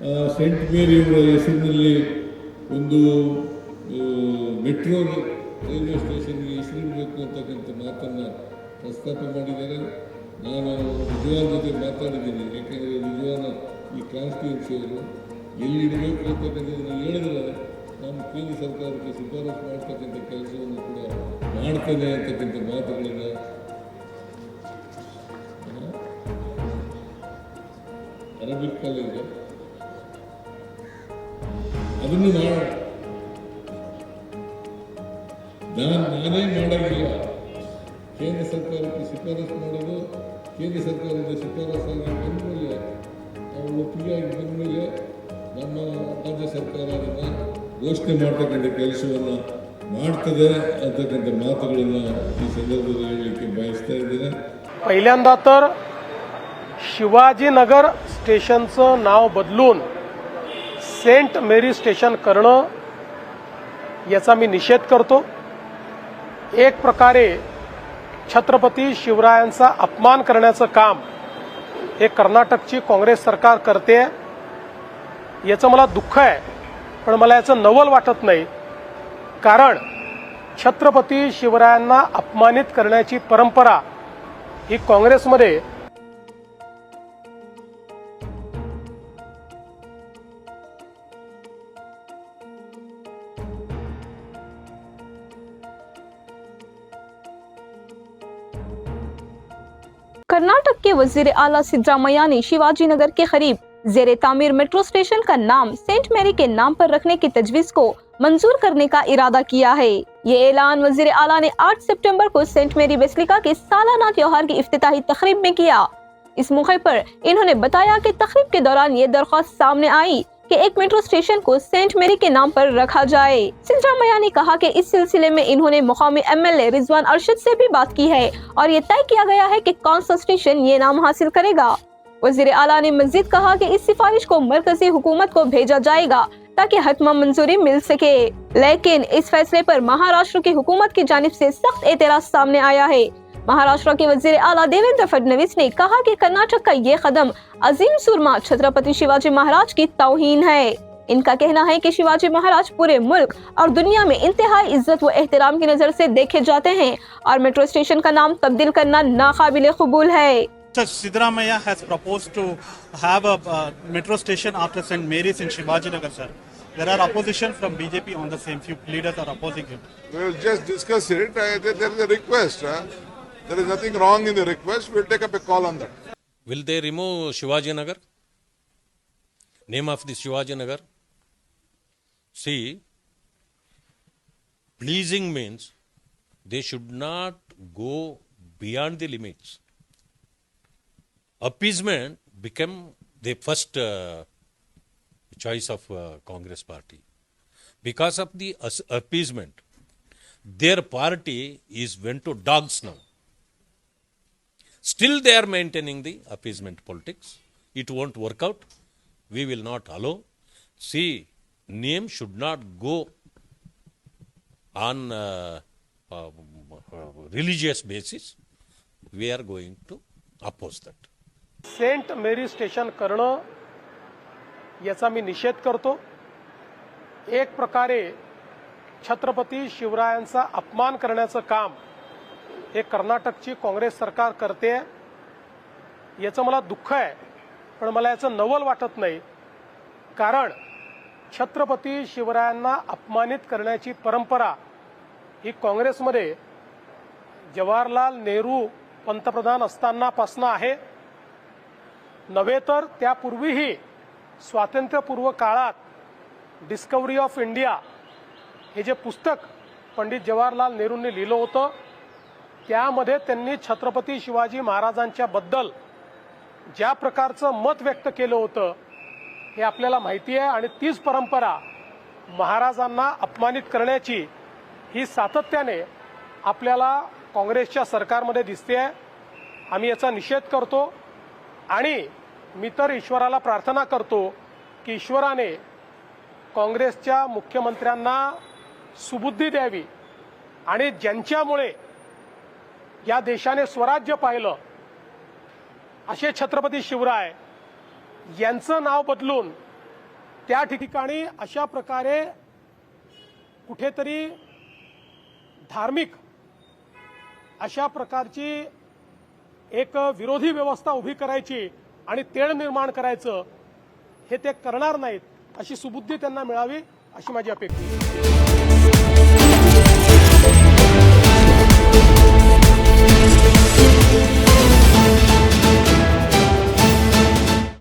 Saint ಮೇರಿ ಅವರ ಹೆಸರಿನಲ್ಲಿ ಒಂದು ಮೆಟ್ರೋ ರೈಲ್ವೆ ಸ್ಟೇಷನ್ಗೆ ಹೆಸರಿಡಬೇಕು ಅಂತಕ್ಕಂಥ ಮಾತನ್ನು ಪ್ರಸ್ತಾಪ ಮಾಡಿದ್ದಾರೆ. ನಾನು ವಿಜಯವಾನ್ ಜೊತೆ ಮಾತಾಡಿದ್ದೀನಿ. ಯಾಕೆಂದರೆ ವಿಜಯವಾನ ಈ ಕಾನ್ಸ್ಟಿಟ್ಯೂನ್ಸಿಯವರು ಎಲ್ಲಿಡಬೇಕು ಅಂತಕ್ಕಂಥದ್ದನ್ನು ಹೇಳಿದ್ರೆ ನಮ್ಮ ಕೇಂದ್ರ ಸರ್ಕಾರಕ್ಕೆ ಶಿಫಾರಸು ಮಾಡ್ತಕ್ಕಂಥ ಕೆಲಸವನ್ನು ಕೂಡ ಮಾಡ್ತೇನೆ ಅಂತಕ್ಕಂಥ ಮಾತುಗಳನ್ನು ಅರಬಿಕ್ ಕಾಲೇಜ್ ಅದನ್ನು ನಾನೇ ಮಾಡೋದಿಲ್ಲ. ಕೇಂದ್ರ ಸರ್ಕಾರಕ್ಕೆ ಶಿಫಾರಸು ಮಾಡೋದು, ಕೇಂದ್ರ ಸರ್ಕಾರದ ಶಿಫಾರಸಾಗಿ ಬಂದ ಮೇಲೆ ಅವರು ಒಪ್ಪಿಗೆಯಾಗಿ ಬಂದ ಮೇಲೆ ನಮ್ಮ ರಾಜ್ಯ ಸರ್ಕಾರ ಅದನ್ನು ಘೋಷಣೆ ಮಾಡ್ತಕ್ಕಂಥ ಕೆಲಸವನ್ನು ಮಾಡ್ತದೆ ಅಂತಕ್ಕಂಥ ಮಾತುಗಳನ್ನು ಈ ಸಂದರ್ಭದಲ್ಲಿ ಹೇಳಲಿಕ್ಕೆ ಬಯಸ್ತಾ ಇದ್ದೇನೆ. पहिल्यांदा तर शिवाजीनगर स्टेशनचं नाव बदलून सेंट मेरी स्टेशन करणं याचा मी निषेध करतो. एक प्रकारे छत्रपती शिवरायांचा अपमान करण्याचं काम हे कर्नाटकची काँग्रेस सरकार करते. याचं मला दुःख आहे, पण मला याचं नवल वाटत नाही. कारण छत्रपती शिवरायांना अपमानित करण्याची परंपरा ही काँग्रेसमध्ये कर्नाटक के वजीर आला सिद्धरामैया ने शिवाजीनगर के करीब जेरे तामीर मेट्रो स्टेशन का नाम सेंट मेरी के नाम पर रखने की तजवीज को मंजूर करने का इरादा किया है। ये ऐलान वजीर आला ने 8 सितंबर को सेंट मेरी बेसिलिका के सालाना त्योहार की इफ्तिताही तकरीब में किया। इस मौके पर इन्होंने बताया कि तकरीब के दौरान ये दरख्वास्त सामने आई कि एक मेट्रो स्टेशन को सेंट मेरी के नाम पर रखा जाए। सिद्धरामैया ने कहा कि इस सिलसिले में इन्होंने मुकामी एमएलए रिजवान अरशद से भी बात की है और ये तय किया गया है कि कौन सा स्टेशन ये नाम हासिल करेगा। वजीर आला ने मजीद कहा कि इस सिफारिश को मरकजी हुकूमत को भेजा जाएगा ताकि हतमा मंजूरी मिल सके। लेकिन इस फैसले पर महाराष्ट्र की हुकूमत की जानिब से सख्त एतराज सामने आया है। महाराष्ट्र के वजीर आला देवेंद्र फडणवीस ने कहा कि कर्नाटक का ये कदम अजीम सुरमा छत्रपति शिवाजी महाराज की तौहीन है। इनका कहना है कि शिवाजी महाराज पूरे मुल्क और दुनिया में इंतहाई इज्जत व एहतराम की नजर से देखे जाते हैं और मेट्रो स्टेशन का नाम तब्दील करना नाकाबिले कबूल है। Siddaramaiah has proposed to have a metro station after St. Mary's in Shivajinagar, sir. There are opposition from BJP on the same. Few leaders are opposing him. We will just discuss it. There is a request. There is nothing wrong in the request. We will take up a call on that. Will they remove Shivajinagar? Name of the Shivajinagar? See, pleasing means they should not go beyond the limits. Appeasement became the first choice of Congress party. Because of the appeasement, their party is went to dogs now. Still they are maintaining the appeasement politics. It won't work out. We will not allow. See, name should not go on religious basis. We are going to oppose that. Saint Mary station करणं याचा मी निषेध करतो. एक प्रकारे छत्रपती शिवरायांचा अपमान करण्याचं काम हे कर्नाटकची काँग्रेस सरकार करते. याचं मला दुःख आहे, पण मला याचं नवल वाटत नाही. कारण छत्रपती शिवरायांना अपमानित करण्याची परंपरा ही काँग्रेसमध्ये जवाहरलाल नेहरू पंतप्रधान असतानापासून आहे. नव्हे तर त्यापूर्वीही स्वातंत्र्यपूर्व काळात डिस्कवरी ऑफ इंडिया हे जे पुस्तक पंडित जवाहरलाल नेहरूंनी लिहिलं होतं, त्यामध्ये त्यांनी छत्रपती शिवाजी महाराजांच्या बद्दल ज्या प्रकारचं मत व्यक्त केलं होतं हे आपल्याला माहिती आहे. आणि तीच परंपरा महाराजांना अपमानित करण्याची ही सातत्याने आपल्याला काँग्रेसच्या सरकारमध्ये दिसते आहे. आम्ही याचा निषेध करतो आणि मी तर ईश्वराला प्रार्थना करतो की ईश्वराने काँग्रेसच्या मुख्यमंत्र्यांना सुबुद्धी द्यावी आणि ज्यांच्यामुळे या देशाने स्वराज्य पाहिलं असे छत्रपती शिवराय यांचं नाव बदलून त्या ठिकाणी अशा प्रकारे कुठेतरी धार्मिक अशा प्रकारची एक विरोधी व्यवस्था उभी करायची आणि तेढ निर्माण करायचं हे ते करणार नाहीत, अशी सुबुद्धी त्यांना मिळावी अशी माझी अपेक्षा आहे.